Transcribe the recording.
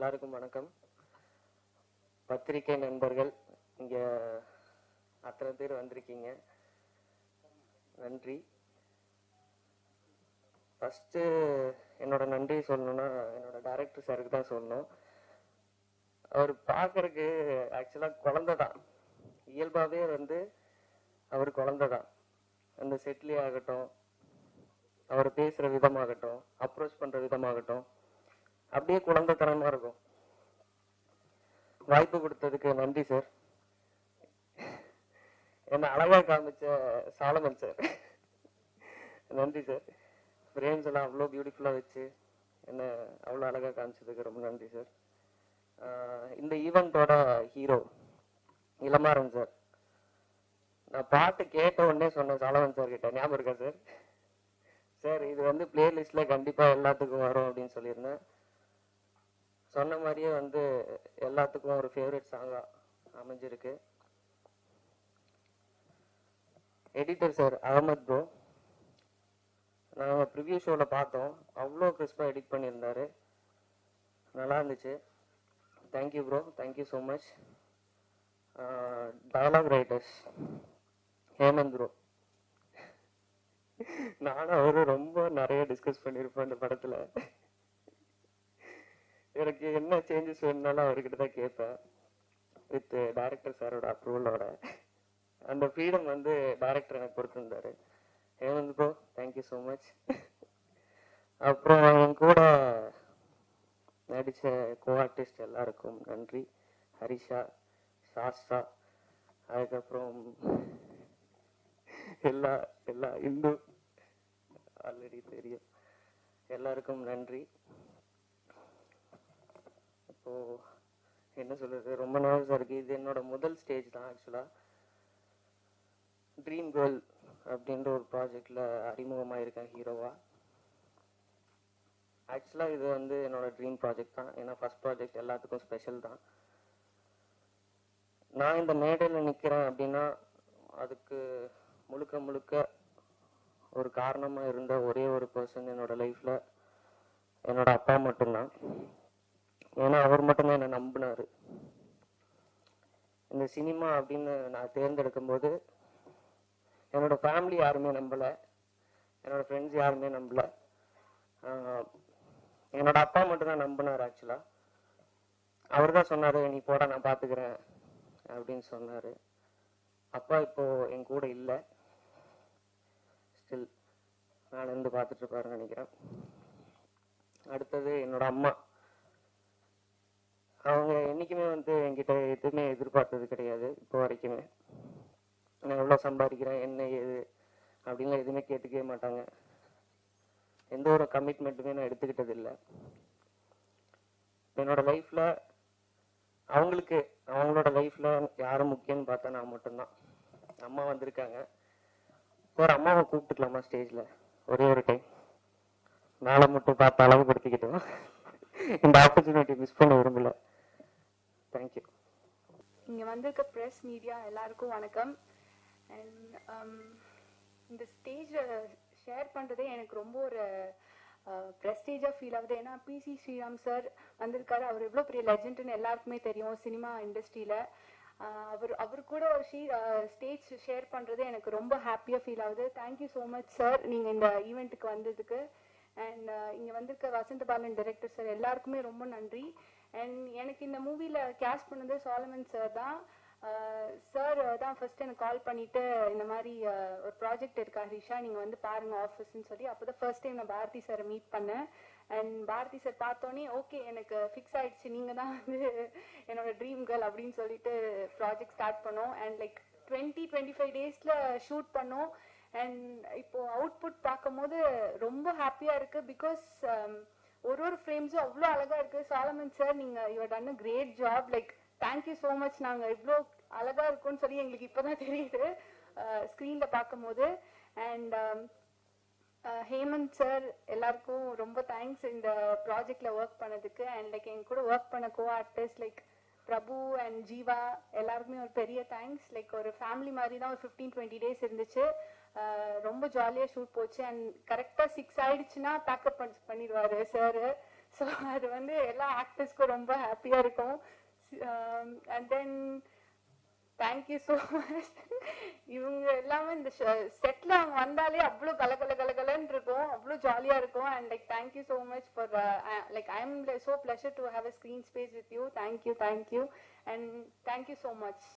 எல்லாருக்கும் வணக்கம். பத்திரிகை நண்பர்கள் இங்க அத்தனை பேர் வந்திருக்கீங்க, நன்றி. ஃபர்ஸ்ட் என்னோட நன்றி சொல்லணும்னா என்னோட டைரக்டர் சாருக்கு தான் சொல்லணும். அவர் பார்க்கறதுக்கு ஆக்சுவலா குழந்தை தான், இயல்பாவே அவர் குழந்தை தான். அந்த செட்லி ஆகட்டும், அவர் பேசுற விதமாகட்டும், அப்ரோச் பண்ற விதமாகட்டும், அப்படியே குழந்தைத்தனமா இருக்கும். வாய்ப்பு கொடுத்ததுக்கு நன்றி சார். என்ன அழகா காமிச்ச சாலமன் சார், நன்றி சார். ஃப்ரேம்ஸ் எல்லாம் அவ்வளோ பியூட்டிஃபுல்லா வச்சு என்ன அவ்வளோ அழகா காமிச்சதுக்கு ரொம்ப நன்றி சார். இந்த ஈவெண்டோட ஹீரோ இளமாறன் சார். நான் பாட்டு கேட்ட உடனே சொன்னேன் சாலமன் சார் கிட்ட, ஞாபகம் இருக்கா சார்? சார் இது பிளேலிஸ்ட்ல கண்டிப்பா எல்லாத்துக்கும் வரும் அப்படின்னு சொல்லியிருந்தேன். சொன்ன மாதிரியே எல்லாத்துக்கும் ஒரு ஃபேவரட் சாங்கா அமைஞ்சிருக்கு. எடிட்டர் சார் அகமத் ப்ரோ, நாங்கள் ப்ரிவியூ ஷோவில் பார்த்தோம், அவ்வளோ கிறிஸ்பாக எடிட் பண்ணியிருந்தாரு, நல்லா இருந்துச்சு. Thank you bro, thank you so much. Dialogue writers Hemanth bro, நானும் அவரும் ரொம்ப நிறைய டிஸ்கஸ் பண்ணியிருப்போம் இந்த படத்தில். எனக்கு என்ன சேஞ்சஸ் வேணும்னாலும் அவர்கிட்ட தான் கேட்பேன், வித் டைரக்டர் சாரோட அப்ரூவலோட. அந்த ஃப்ரீடம் டைரக்டர் எனக்கு கொடுத்துருந்தாரு. Hemant bro, thank you so much. அப்புறம் என் கூட நடித்த கோ ஆர்டிஸ்ட் எல்லாருக்கும் நன்றி. ஹரிஷா, சாஸ்தா, அதுக்கப்புறம் எல்லா இந்து ஆல்ரெடி தெரியும், எல்லாருக்கும் நன்றி. இப்போ என்ன சொல்றது, ரொம்ப நர்வஸா இருக்கு. இது என்னோட முதல் ஸ்டேஜ் தான். ஆக்சுவலா ட்ரீம் கேர்ள் அப்படின்ற ஒரு ப்ராஜெக்ட்ல அறிமுகமாயிருக்கேன் ஹீரோவா. ஆக்சுவலா இது என்னோட ட்ரீம் ப்ராஜெக்ட் தான், ஏன்னா ஃபர்ஸ்ட் ப்ராஜெக்ட் எல்லாத்துக்கும் ஸ்பெஷல் தான். நான் இந்த மேடையில் நிற்கிறேன் அப்படின்னா அதுக்கு முழுக்க ஒரு காரணமா இருந்த ஒரே ஒரு பர்சன் என்னோட லைஃப்ல என்னோட அப்பா மட்டும்தான். ஏன்னா அவர் மட்டும்தான் என்னை நம்பினாரு. இந்த சினிமா அப்படின்னு நான் தேர்ந்தெடுக்கும் போது என்னோட ஃபேமிலி யாருமே நம்பல, என்னோட ஃப்ரெண்ட்ஸ் யாருமே நம்பல, என்னோட அப்பா மட்டும்தான் நம்பினார். ஆக்சுவலா அவர் தான் சொன்னாரு, நீ போட நான் பாத்துக்கிறேன் அப்படின்னு சொன்னாரு. அப்பா இப்போ என் கூட இல்லை, ஸ்டில் நான் பார்த்துட்டு இருப்பாருன்னு நினைக்கிறேன். அடுத்தது என்னோட அம்மா. அவங்க என்னைக்குமே என்கிட்ட எதுவுமே எதிர்பார்த்தது கிடையாது இப்போ வரைக்குமே. நான் எவ்வளோ சம்பாதிக்கிறேன் என்ன ஏது அப்படின்லாம் எதுவுமே கேட்டுக்கவே மாட்டாங்க. எந்த ஒரு கமிட்மெண்ட்டுமே நான் எடுத்துக்கிட்டது இல்லை. என்னோட லைஃப்ல அவங்களோட லைஃப்ல யாரும் முக்கியம்னு பார்த்தா நான் மட்டும்தான். அம்மா வந்திருக்காங்க சார், அம்மாவை கூப்பிட்டுக்கலாமா ஸ்டேஜ்ல ஒரே ஒரு டைம்? நாளை மட்டும் பார்த்து அளவுபடுத்திக்கிட்டோம், இந்த ஆப்பர்ச்சுனிட்டி மிஸ் பண்ண விரும்பல. தேங்க்யூ. இங்கே வந்திருக்க ப்ரெஸ் மீடியா எல்லாருக்கும் வணக்கம். அண்ட் இந்த ஸ்டேஜில் ஷேர் பண்ணுறதே எனக்கு ரொம்ப ஒரு ப்ரெஸ்டீஜாக ஃபீல் ஆகுது. ஏன்னா பிசி ஸ்ரீராம் சார் வந்திருக்காரு, அவர் எவ்வளோ பெரிய லெஜெண்டுன்னு எல்லாருக்குமே தெரியும் சினிமா இண்டஸ்ட்ரியில். அவர் கூட ஒரு ஸ்டேஜ் ஷேர் பண்ணுறது எனக்கு ரொம்ப ஹாப்பியாக ஃபீல் ஆகுது. தேங்க்யூ ஸோ மச் சார், நீங்கள் இந்த ஈவெண்ட்டுக்கு வந்ததுக்கு. அண்ட் இங்கே வந்திருக்க வசந்த பாலன் டைரக்டர் சார் எல்லாருக்குமே ரொம்ப நன்றி. அண்ட் எனக்கு இந்த மூவியில் கேஸ்ட் பண்ணது சாலமன் சார் தான். சார் தான் ஃபர்ஸ்ட் எனக்கு கால் பண்ணிட்டு இந்த மாதிரி ஒரு ப்ராஜெக்ட் இருக்கா ஹரிஷா, நீங்கள் பாருங்க ஆஃபீஸ்ன்னு சொல்லி. அப்போ தான் ஃபர்ஸ்ட் டைம் நான் பாரதி சாரை மீட் பண்ணேன். அண்ட் பாரதி சார் பார்த்தோன்னே ஓகே எனக்கு ஃபிக்ஸ் ஆயிடுச்சு, நீங்கள் தான் என்னோட ட்ரீம் கேர்ள் அப்படின்னு சொல்லிட்டு ப்ராஜெக்ட் ஸ்டார்ட் பண்ணோம். அண்ட் லைக் 20-25 டேஸில் ஷூட் பண்ணோம். அண்ட் இப்போ அவுட்புட் பார்க்கும் போது ரொம்ப ஹாப்பியாக இருக்குது. பிகாஸ் ஒரு ஃப்ரேம்ஸும் அவ்வளோ அழகாக இருக்குது. சாலமன் சார், நீங்கள் you done a great job. Like thank you so much. நாங்கள் இவ்வளோ அழகாக இருக்கும்னு சொல்லி எங்களுக்கு இப்போ தான் தெரியுது ஸ்க்ரீனில் பார்க்கும் போது. அண்ட் ஹேமந்த் சார் எல்லாருக்கும் ரொம்ப தேங்க்ஸ் இந்த ப்ராஜெக்டில் ஒர்க் பண்ணதுக்கு. அண்ட் லைக் எங்க கூட ஒர்க் பண்ண co artist like Prabhu and Jeeva எல்லாருக்குமே ஒரு பெரிய தேங்க்ஸ். லைக் ஒரு ஃபேமிலி மாதிரி தான் ஒரு 15-20 டேஸ் இருந்துச்சு. ரொம்ப ஜாலியாக ஷூட் போச்சு. அண்ட் கரெக்டாக 6 ஆயிடுச்சுன்னா பேக்கப் பண்ணிடுவாரு சார். ஸோ அது வந்து எல்லா ஆக்டர்ஸ்க்கும் ரொம்ப ஹாப்பியாக இருக்கும். And then thank you so much. இவங்க எல்லாமே இந்த செட்டில் அவங்க வந்தாலே அவ்வளோ கலகலன்னு இருக்கும், அவ்வளோ ஜாலியாக இருக்கும். And like thank you so much for like I am so pleasure to have a screen space with you. Thank you and thank you so much.